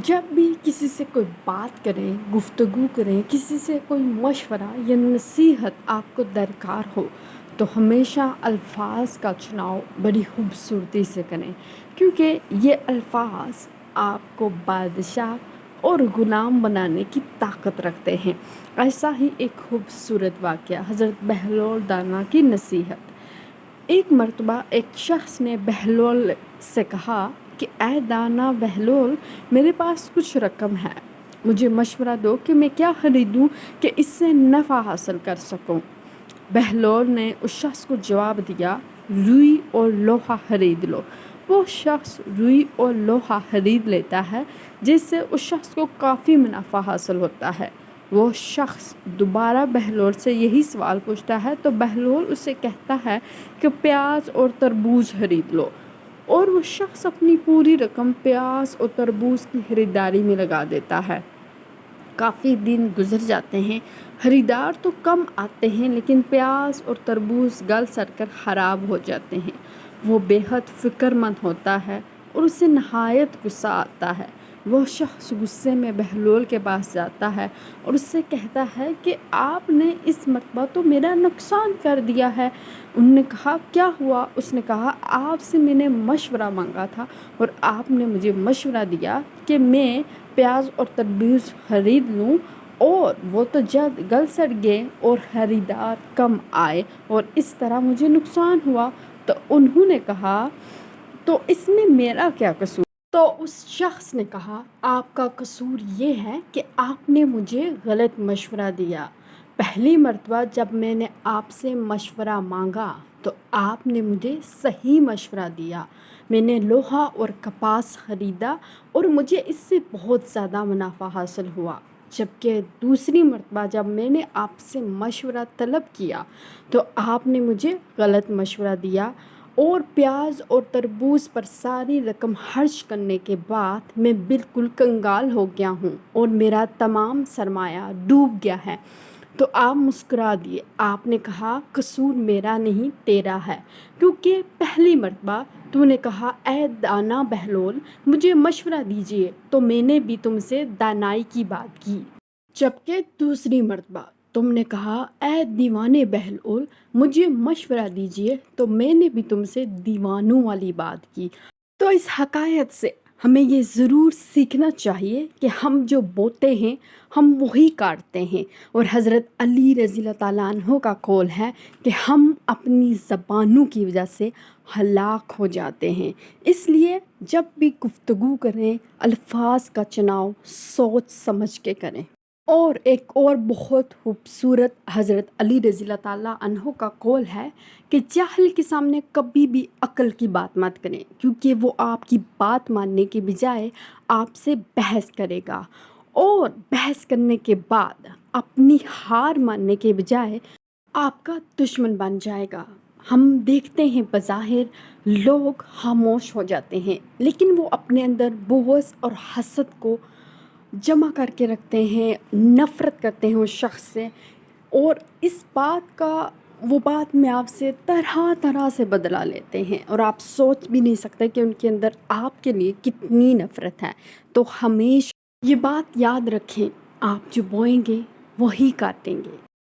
جب بھی کسی سے کوئی بات کریں، گفتگو کریں، کسی سے کوئی مشورہ یا نصیحت آپ کو درکار ہو تو ہمیشہ الفاظ کا چناؤ بڑی خوبصورتی سے کریں، کیونکہ یہ الفاظ آپ کو بادشاہ اور غلام بنانے کی طاقت رکھتے ہیں۔ ایسا ہی ایک خوبصورت واقعہ حضرت بہلول دانا کی نصیحت۔ ایک مرتبہ ایک شخص نے بہلول سے کہا کہ اے دانا بہلول، میرے پاس کچھ رقم ہے، مجھے مشورہ دو کہ میں کیا خریدوں کہ اس سے نفع حاصل کر سکوں۔ بہلول نے اس شخص کو جواب دیا، روئی اور لوہا خرید لو۔ وہ شخص روئی اور لوہا خرید لیتا ہے، جس سے اس شخص کو کافی منافع حاصل ہوتا ہے۔ وہ شخص دوبارہ بہلول سے یہی سوال پوچھتا ہے تو بہلول اسے کہتا ہے کہ پیاز اور تربوز خرید لو، اور وہ شخص اپنی پوری رقم پیاز اور تربوز کی خریداری میں لگا دیتا ہے۔ کافی دن گزر جاتے ہیں، خریدار تو کم آتے ہیں، لیکن پیاز اور تربوز گل سڑ کر خراب ہو جاتے ہیں۔ وہ بے حد فکر مند ہوتا ہے اور اسے نہایت غصہ آتا ہے۔ وہ شخص غصے میں بہلول کے پاس جاتا ہے اور اس سے کہتا ہے کہ آپ نے اس مرتبہ تو میرا نقصان کر دیا ہے۔ انہوں نے کہا کیا ہوا؟ اس نے کہا آپ سے میں نے مشورہ مانگا تھا اور آپ نے مجھے مشورہ دیا کہ میں پیاز اور تربوز خرید لوں، اور وہ تو جلد گل سڑ گئے اور خریدار کم آئے اور اس طرح مجھے نقصان ہوا۔ تو انہوں نے کہا تو اس میں میرا کیا قصور؟ تو اس شخص نے کہا آپ کا قصور یہ ہے کہ آپ نے مجھے غلط مشورہ دیا۔ پہلی مرتبہ جب میں نے آپ سے مشورہ مانگا تو آپ نے مجھے صحیح مشورہ دیا۔ میں نے لوہا اور کپاس خریدا اور مجھے اس سے بہت زیادہ منافع حاصل ہوا، جبکہ دوسری مرتبہ جب میں نے آپ سے مشورہ طلب کیا تو آپ نے مجھے غلط مشورہ دیا، اور پیاز اور تربوز پر ساری رقم خرچ کرنے کے بعد میں بالکل کنگال ہو گیا ہوں اور میرا تمام سرمایہ ڈوب گیا ہے۔ تو آپ مسکرا دیے۔ آپ نے کہا قصور میرا نہیں تیرا ہے، کیونکہ پہلی مرتبہ تو نے کہا اے دانا بہلول مجھے مشورہ دیجیے، تو میں نے بھی تم سے دانائی کی بات کی، جبکہ دوسری مرتبہ تم نے کہا اے دیوانے بہلول مجھے مشورہ دیجیے، تو میں نے بھی تم سے دیوانوں والی بات کی۔ تو اس حکایت سے ہمیں یہ ضرور سیکھنا چاہیے کہ ہم جو بوتے ہیں ہم وہی کاٹتے ہیں، اور حضرت علی رضی اللہ تعالیٰ عنہ کا قول ہے کہ ہم اپنی زبانوں کی وجہ سے ہلاک ہو جاتے ہیں۔ اس لیے جب بھی گفتگو کریں الفاظ کا چناؤ سوچ سمجھ کے کریں۔ اور ایک اور بہت خوبصورت حضرت علی رضی اللہ تعالیٰ عنہ کا قول ہے کہ جاہل کے سامنے کبھی بھی عقل کی بات مت کریں، کیونکہ وہ آپ کی بات ماننے کے بجائے آپ سے بحث کرے گا، اور بحث کرنے کے بعد اپنی ہار ماننے کے بجائے آپ کا دشمن بن جائے گا۔ ہم دیکھتے ہیں بظاہر لوگ خاموش ہو جاتے ہیں، لیکن وہ اپنے اندر بغض اور حسد کو جمع کر کے رکھتے ہیں، نفرت کرتے ہیں اس شخص سے، اور اس بات کا وہ بات میں آپ سے طرح طرح سے بدلہ لیتے ہیں، اور آپ سوچ بھی نہیں سکتے کہ ان کے اندر آپ کے لیے کتنی نفرت ہے۔ تو ہمیشہ یہ بات یاد رکھیں، آپ جو بوئیں گے وہی کاٹیں گے۔